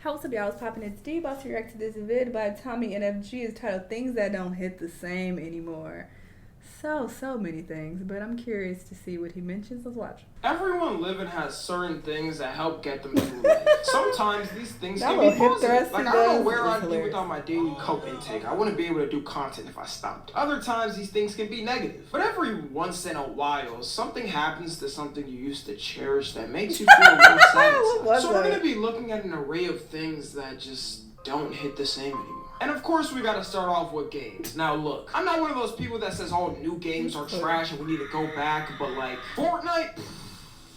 What's up, y'all? It's popping. It's D. About to react to this vid by Tommy NFG. Is titled "Things That Don't Hit the Same Anymore." So many things, but I'm curious to see what he mentions. Let's watch. Everyone living has certain things that help get them through life. Sometimes these things can be positive. Like, I don't know where I'd be without my daily coke intake. I wouldn't be able to do content if I stopped. Other times, these things can be negative. But every once in a while, something happens to something you used to cherish that makes you feel more satisfied. So we're going to be looking at an array of things that just don't hit the same anymore. And of course, we gotta start off with games. Now look, I'm not one of those people that says all new games are trash and we need to go back, but like, Fortnite,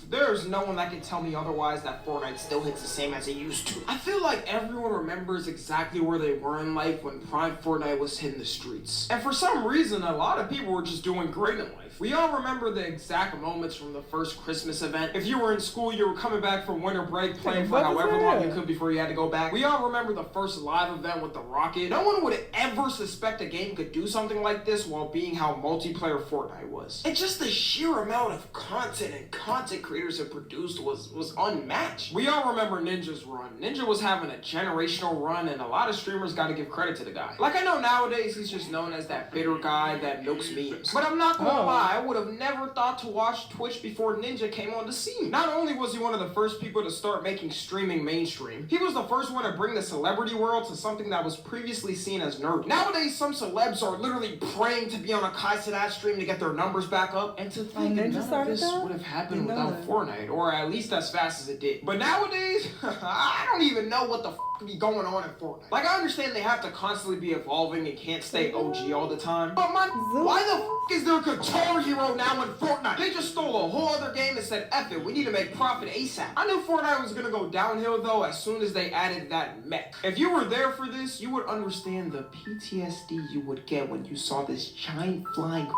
there's no one that can tell me otherwise that Fortnite still hits the same as it used to. I feel like everyone remembers exactly where they were in life when Prime Fortnite was hitting the streets. And for some reason, a lot of people were just doing great in life. We all remember the exact moments from the first Christmas event. If you were in school, you were coming back from winter break, playing for however long you could before you had to go back. We all remember the first live event with the rocket. No one would ever suspect a game could do something like this while being how multiplayer Fortnite was. And just the sheer amount of content and content creators have produced was unmatched. We all remember Ninja's run. Ninja was having a generational run, and a lot of streamers got to give credit to the guy. Like, I know nowadays he's just known as that bitter guy that milks memes. But I'm not gonna lie, I would have never thought to watch Twitch before Ninja came on the scene. Not only was he one of the first people to start making streaming mainstream, he was the first one to bring the celebrity world to something that was previously seen as nerd. Nowadays, some celebs are literally praying to be on a Kai Cenat stream to get their numbers back up, and to think none of this would have happened without Fortnite, or at least as fast as it did. But nowadays, I don't even know what the f be going on in Fortnite. Like, I understand they have to constantly be evolving and can't stay OG all the time, but why the f is there a Guitar Hero now in Fortnite? They just stole a whole other game and said, F it, we need to make profit ASAP. I knew Fortnite was gonna go downhill though as soon as they added that mech. If you were there for this, you would understand the PTSD you would get when you saw this giant flying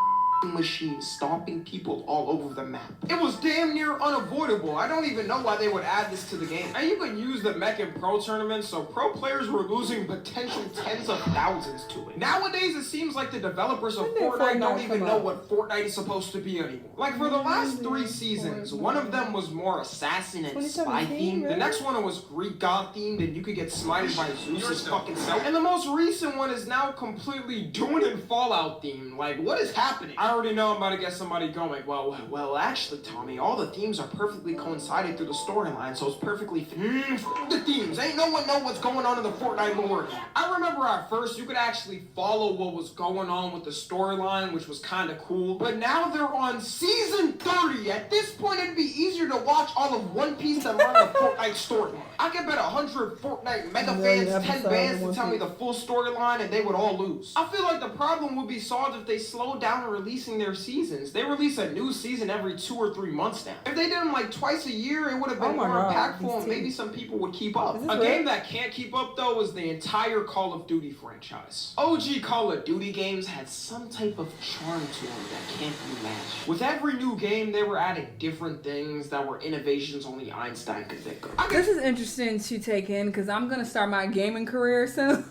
machine stomping people all over the map. It was damn near unavoidable. I don't even know why they would add this to the game. And you could use the mech in pro tournaments, so pro players were losing potential tens of thousands to it. Nowadays, it seems like the developers of Fortnite don't even know what Fortnite is supposed to be anymore. Like, for the last 3 seasons, one of them was more assassin and spy themed. The next one was Greek god themed, and you could get smited by Zeus's fucking self. And the most recent one is now completely Dune and Fallout themed. Like, what is happening? I already know I'm about to get somebody going. Well, actually, Tommy, all the themes are perfectly coincided through the storyline, so it's perfectly the themes. Ain't no one know what's going on in the Fortnite lore. I remember at first you could actually follow what was going on with the storyline, which was kind of cool. But now they're on season 30. At this point, it'd be easier to watch all of One Piece than learn the Fortnite storyline. I could bet 100 Fortnite mega fans 10 bands to tell me the full storyline, and they would all lose. I feel like the problem would be solved if they slowed down releasing their seasons. They release a new season every 2 or 3 months now. If they did them like twice a year, it would have been more impactful, and maybe some people would keep up. A game that can't keep up though is the entire Call of Duty franchise. OG Call of Duty games had some type of charm to them that can't be matched. With every new game, they were adding different things that were innovations only Einstein could think of. This is interesting to take in because I'm gonna start my gaming career soon.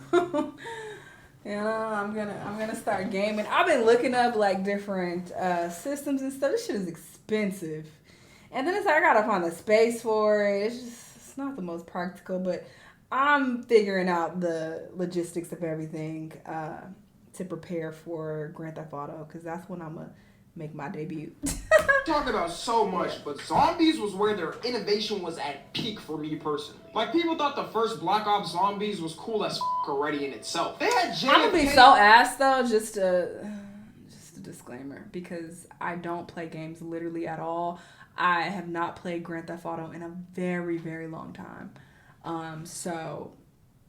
You know, I'm gonna start gaming. I've been looking up like different systems and stuff. This shit is expensive, and then it's like I gotta find the space for it. It's not the most practical, but I'm figuring out the logistics of everything to prepare for Grand Theft Auto because that's when I'm gonna make my debut. Talk about so much, but Zombies was where their innovation was at peak for me personally. Like, people thought the first Black Ops Zombies was cool as already in itself. They had JFK. I'm gonna be so ass though, just a disclaimer, because I don't play games literally at all. I have not played Grand Theft Auto in a very, very long time. So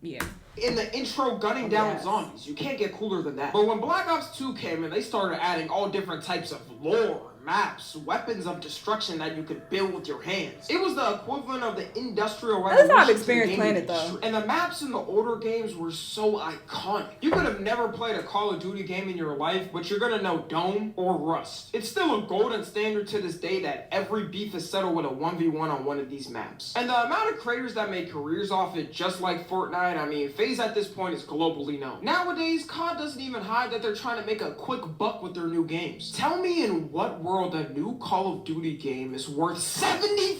yeah. In the intro gunning down zombies, you can't get cooler than that. But when Black Ops 2 came in, they started adding all different types of lore, maps, weapons of destruction that you could build with your hands. It was the equivalent of the Industrial Revolution. That's how I've experienced playing it though. And the maps in the older games were so iconic. You could have never played a Call of Duty game in your life, but you're gonna know Dome or Rust. It's still a golden standard to this day that every beef is settled with a 1v1 on one of these maps. And the amount of creators that make careers off it, just like Fortnite, I mean, FaZe at this point is globally known. Nowadays, COD doesn't even hide that they're trying to make a quick buck with their new games. Tell me in what world a new Call of Duty game is worth $70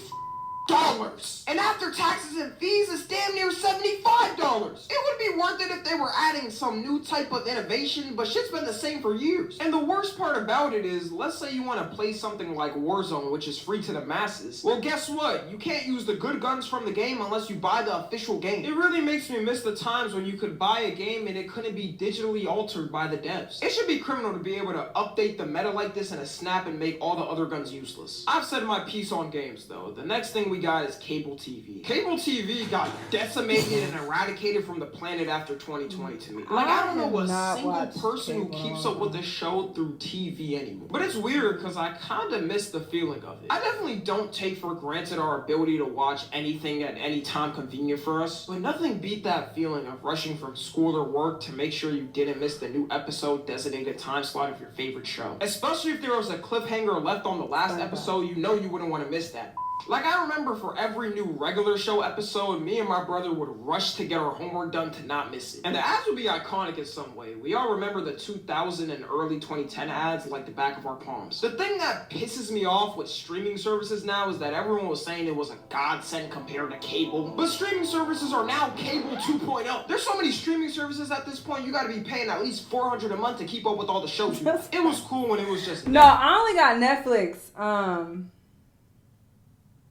And after taxes and fees, it's damn near $75. It would be worth it if they were adding some new type of innovation, but shit's been the same for years. And the worst part about it is, let's say you want to play something like Warzone, which is free to the masses. Well, guess what? You can't use the good guns from the game unless you buy the official game. It really makes me miss the times when you could buy a game and it couldn't be digitally altered by the devs. It should be criminal to be able to update the meta like this in a snap and make all the other guns useless. I've said my piece on games though. The next thing we got is cable TV. Cable TV got decimated and eradicated from the planet after 2020 to me. Like, I don't know a single person who keeps up with the show through TV anymore. But it's weird because I kind of miss the feeling of it. I definitely don't take for granted our ability to watch anything at any time convenient for us, but nothing beat that feeling of rushing from school or work to make sure you didn't miss the new episode designated time slot of your favorite show. Especially if there was a cliffhanger left on the last episode, you know you wouldn't want to miss that. Like, I remember for every new regular show episode, me and my brother would rush to get our homework done to not miss it. And the ads would be iconic in some way. We all remember the 2000 and early 2010 ads like the back of our palms. The thing that pisses me off with streaming services now is that everyone was saying it was a godsend compared to cable. But streaming services are now cable 2.0. There's so many streaming services at this point, you gotta be paying at least $400 a month to keep up with all the shows. It was cool when it was just... No, I only got Netflix.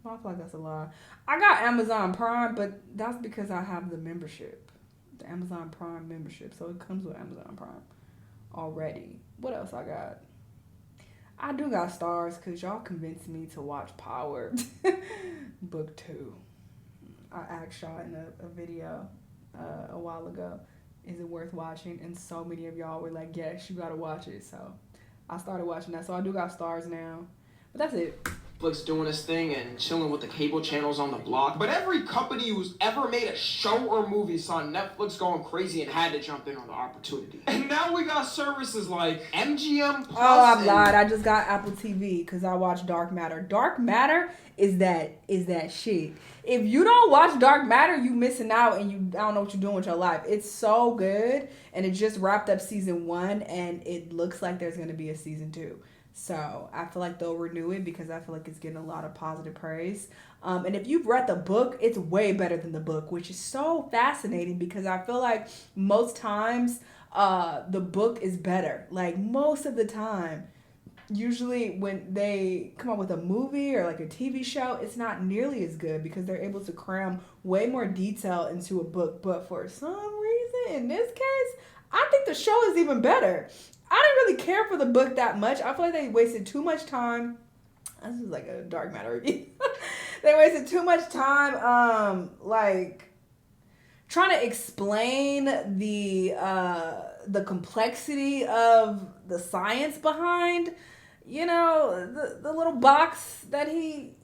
I feel like that's a lie. I got Amazon Prime, but that's because I have the membership. The Amazon Prime membership. So it comes with Amazon Prime already. What else I got? I do got Stars because y'all convinced me to watch Power Book 2. I asked y'all in a video a while ago, is it worth watching? And so many of y'all were like, yes, you got to watch it. So I started watching that. So I do got Stars now. But that's it. Netflix doing this thing and chilling with the cable channels on the block. But every company who's ever made a show or movie saw Netflix going crazy and had to jump in on the opportunity. And now we got services like MGM Plus. Oh, I lied. I just got Apple TV because I watched Dark Matter. Dark Matter is that shit. If you don't watch Dark Matter, you missing out and I don't know what you're doing with your life. It's so good. And it just wrapped up season 1 and it looks like there's going to be a season 2. So I feel like they'll renew it because I feel like it's getting a lot of positive praise. And if you've read the book, it's way better than the book, which is so fascinating because I feel like most times the book is better. Like most of the time, usually when they come up with a movie or like a TV show, it's not nearly as good because they're able to cram way more detail into a book. But for some reason, in this case, I think the show is even better. I didn't really care for the book that much. I feel like they wasted too much time. This is like a Dark Matter review. They wasted too much time, like trying to explain the complexity of the science behind, the little box that he,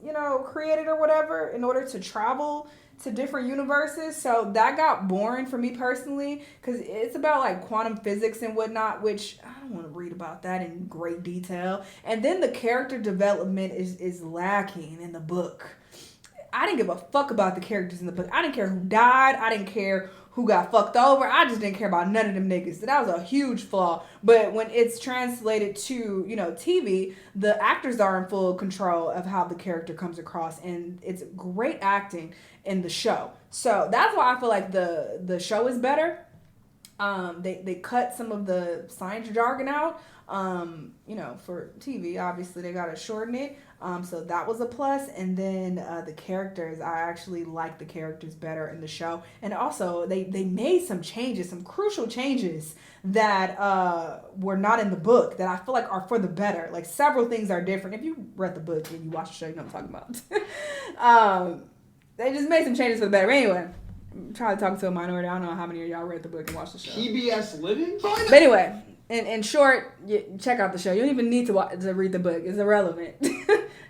created or whatever in order to travel to different universes. So that got boring for me personally because it's about like quantum physics and whatnot, which I don't want to read about that in great detail. And then the character development is lacking in the book. I didn't give a fuck about the characters in the book. I didn't care who died. I didn't care who got fucked over. I just didn't care about none of them niggas. So that was a huge flaw. But when it's translated to, TV, the actors are in full control of how the character comes across. And it's great acting in the show. So that's why I feel like the show is better. They cut some of the science jargon out. For TV, obviously they gotta shorten it. So that was a plus. And then the characters, I actually like the characters better in the show. And also they made some changes, some crucial changes that were not in the book that I feel like are for the better. Like several things are different. If you read the book and you watch the show, you know what I'm talking about. They just made some changes for the better. Anyway, I'm trying to talk to a minority. I don't know how many of y'all read the book and watched the show. PBS Living? But anyway, in short, check out the show. You don't even need to read the book. It's irrelevant.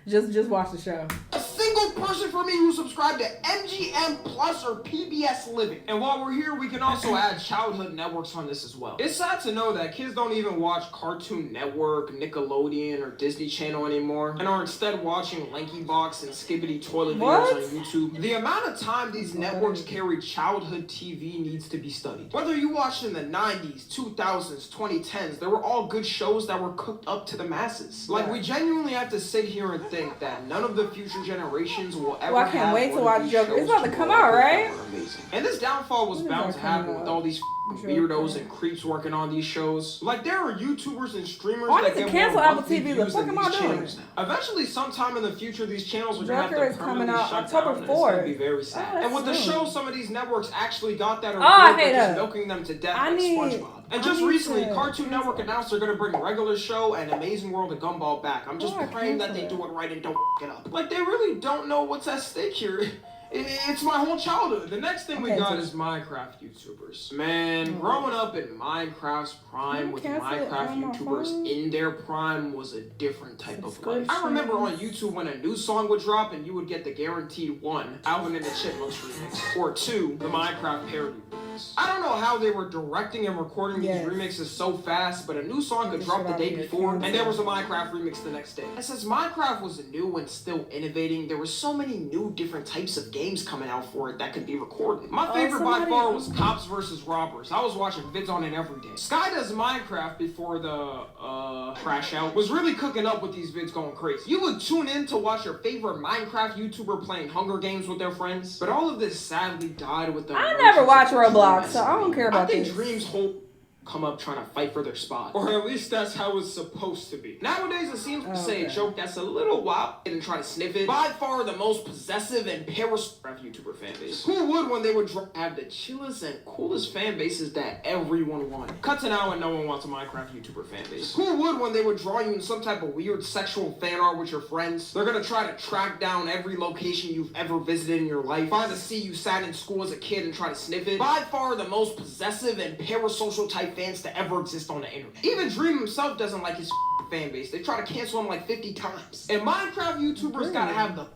just watch the show. A single person for me who subscribed to MGM Plus or PBS Living. And while we're here, we can also add childhood networks on this as well. It's sad to know that kids don't even watch Cartoon Network, Nickelodeon, or Disney Channel anymore, and are instead watching Lanky Box and Skibbity Toilet videos on YouTube. The amount of time these networks carry childhood TV needs to be studied. Whether you watched in the 90s, 2000s, 2010s, they were all good shows that were cooked up to the masses. Like, we genuinely have to sit here and think that none of the future generations will ever ever I can't have wait to one of watch these Joker. It's shows about to to come go out, over right? that were amazing. And this downfall was bound to happen with all these weirdos and creeps working on these shows. Like, there are YouTubers and streamers that get more monthly views than these channels now. Eventually, sometime in the future, these channels are going to have to permanently shut down, and it's going to be very sad. And with the shows some of these networks actually got that are good, they're just milking them to death like SpongeBob. And just recently, Cartoon Network announced they're going to bring Regular Show and Amazing World of Gumball back. I'm just praying that they do it right and don't f*** it up. Like, they really don't know what's at stake here. It's my whole childhood. The next thing we got is Minecraft YouTubers. Man, growing up in Minecraft's prime with Minecraft YouTubers in their prime was a different type of life. I remember on YouTube when a new song would drop and you would get the guaranteed 1, Alvin and the Chipmunks remix, or 2, the Minecraft parody remix. I don't know how they were directing and recording these remixes so fast, but a new song could drop the day before and there was a Minecraft remix the next day. And since Minecraft was new and still innovating, there were so many new different types of games coming out for it that could be recorded. My favorite by far was Cops vs. Robbers. I was watching vids on it every day. Sky Does Minecraft before the crash out was really cooking up with these vids going crazy. You would tune in to watch your favorite Minecraft YouTuber playing Hunger Games with their friends, but all of this sadly died with the I never watch Roblox, so I don't care about this. I think Dream's whole come up trying to fight for their spot. Or at least that's how it's supposed to be. Nowadays, it seems to say a joke that's a little wild and try to sniff it. By far the most possessive and parasocial YouTuber fan base. Who would, when they would have the chillest and coolest fan bases that everyone wanted? Cut to now and no one wants a Minecraft YouTuber fan base. Who would, when they would draw you in some type of weird sexual fan art with your friends? They're gonna try to track down every location you've ever visited in your life. Find the seat you sat in school as a kid and try to sniff it. By far the most possessive and parasocial type fans to ever exist on the internet. Even Dream himself doesn't like his fan base. They try to cancel him like 50 times. And Minecraft YouTubers gotta have the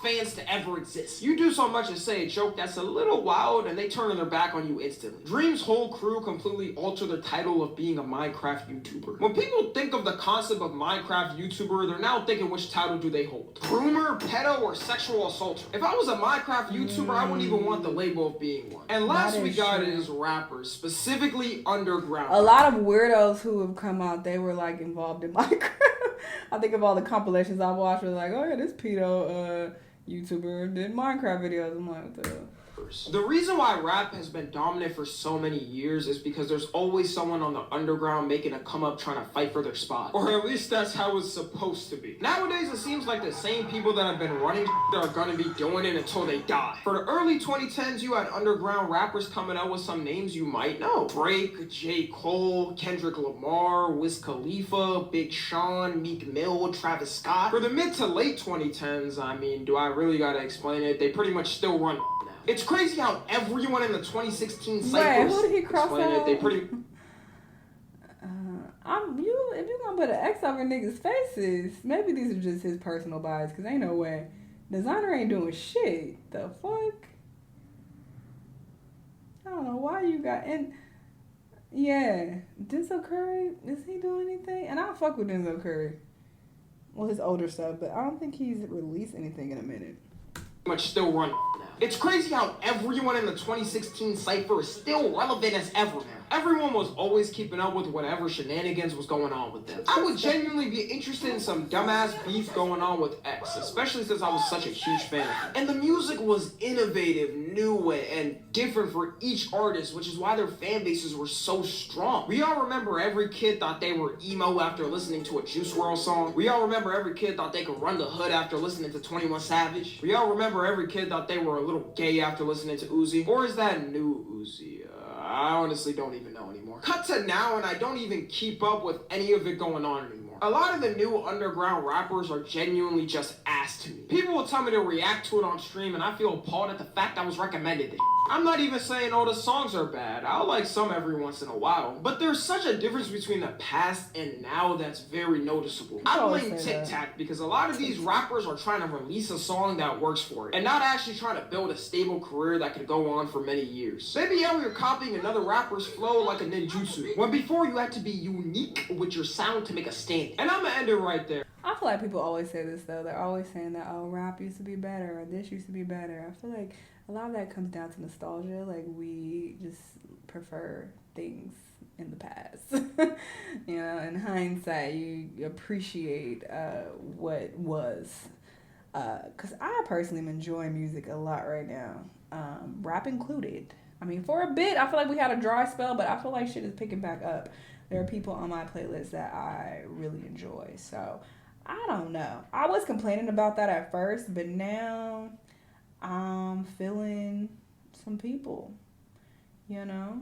fans to ever exist. You do so much as say a joke that's a little wild and they turn their back on you instantly. Dream's whole crew completely altered the title of being a Minecraft YouTuber. When people think of the concept of Minecraft YouTuber, they're now thinking which title do they hold? Groomer, pedo, or sexual assaulter? If I was a Minecraft YouTuber, I wouldn't even want the label of being one. And last we got is rappers, specifically underground. A lot of weirdos who have come out, they were like involved in Minecraft. I think of all the compilations I watched were like, oh yeah, this pedo YouTuber did Minecraft videos. I'm like, what the hell? The reason why rap has been dominant for so many years is because there's always someone on the underground making a come up trying to fight for their spot. Or at least that's how it's supposed to be. Nowadays, it seems like the same people that have been running are gonna be doing it until they die. For the early 2010s, you had underground rappers coming out with some names you might know. Drake, J. Cole, Kendrick Lamar, Wiz Khalifa, Big Sean, Meek Mill, Travis Scott. For the mid to late 2010s, I mean, do I really gotta explain it? They pretty much still run now. It's crazy how everyone in the 2016 cycle. Wait, who did he cross out? They pretty. If you're gonna put an X over niggas' faces, maybe these are just his personal bias. Cause ain't no way Designer ain't doing shit. The fuck? I don't know why you got and yeah, Denzel Curry, is he doing anything? And I don't fuck with Denzel Curry. Well, his older stuff, but I don't think he's released anything in a minute. Much still run now. It's crazy how everyone in the 2016 cypher is still relevant as ever now. Everyone was always keeping up with whatever shenanigans was going on with them. I would genuinely be interested in some dumbass beef going on with X, especially since I was such a huge fan of him. And the music was innovative, new, and different for each artist, which is why their fan bases were so strong. We all remember every kid thought they were emo after listening to a Juice WRLD song. We all remember every kid thought they could run the hood after listening to 21 Savage. We all remember every kid thought they were a little gay after listening to Uzi. Or is that new Uzi? I honestly don't even know anymore. Cut to now and I don't even keep up with any of it going on anymore. A lot of the new underground rappers are genuinely just ass to me. People will tell me to react to it on stream and I feel appalled at the fact I was recommended it. I'm not even saying all the songs are bad. I'll like some every once in a while. But there's such a difference between the past and now that's very noticeable. I blame Tic Tac because a lot of these rappers are trying to release a song that works for it and not actually trying to build a stable career that could go on for many years. Maybe yeah, you're copying another rapper's flow like a ninjutsu, when before you had to be unique with your sound to make a stand. And I'm gonna end it right there. I feel like people always say this though. They're always saying that, oh, rap used to be better or this used to be better. I feel like a lot of that comes down to nostalgia. Like, we just prefer things in the past. You know, in hindsight, you appreciate what was. Because I personally am enjoying music a lot right now, rap included. I mean, for a bit, I feel like we had a dry spell, but I feel like shit is picking back up. There are people on my playlist that I really enjoy. So, I don't know. I was complaining about that at first, but now I'm feeling some people, you know?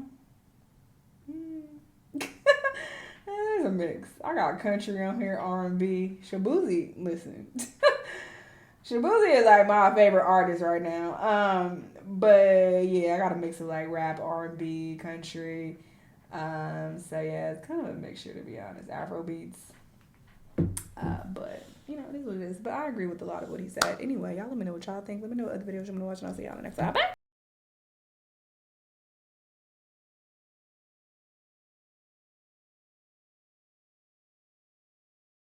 There's a mix. I got country on here, R&B. Shabuzi, listen. Shabuzi is like my favorite artist right now. But yeah, I got a mix of like rap, R&B, country. So yeah, it's kind of a mixture to be honest. Afro beats. But you know, it is what it is. But I agree with a lot of what he said. Anyway, y'all let me know what y'all think. Let me know what other videos you want to watch, and I'll see y'all in the next time. Bye.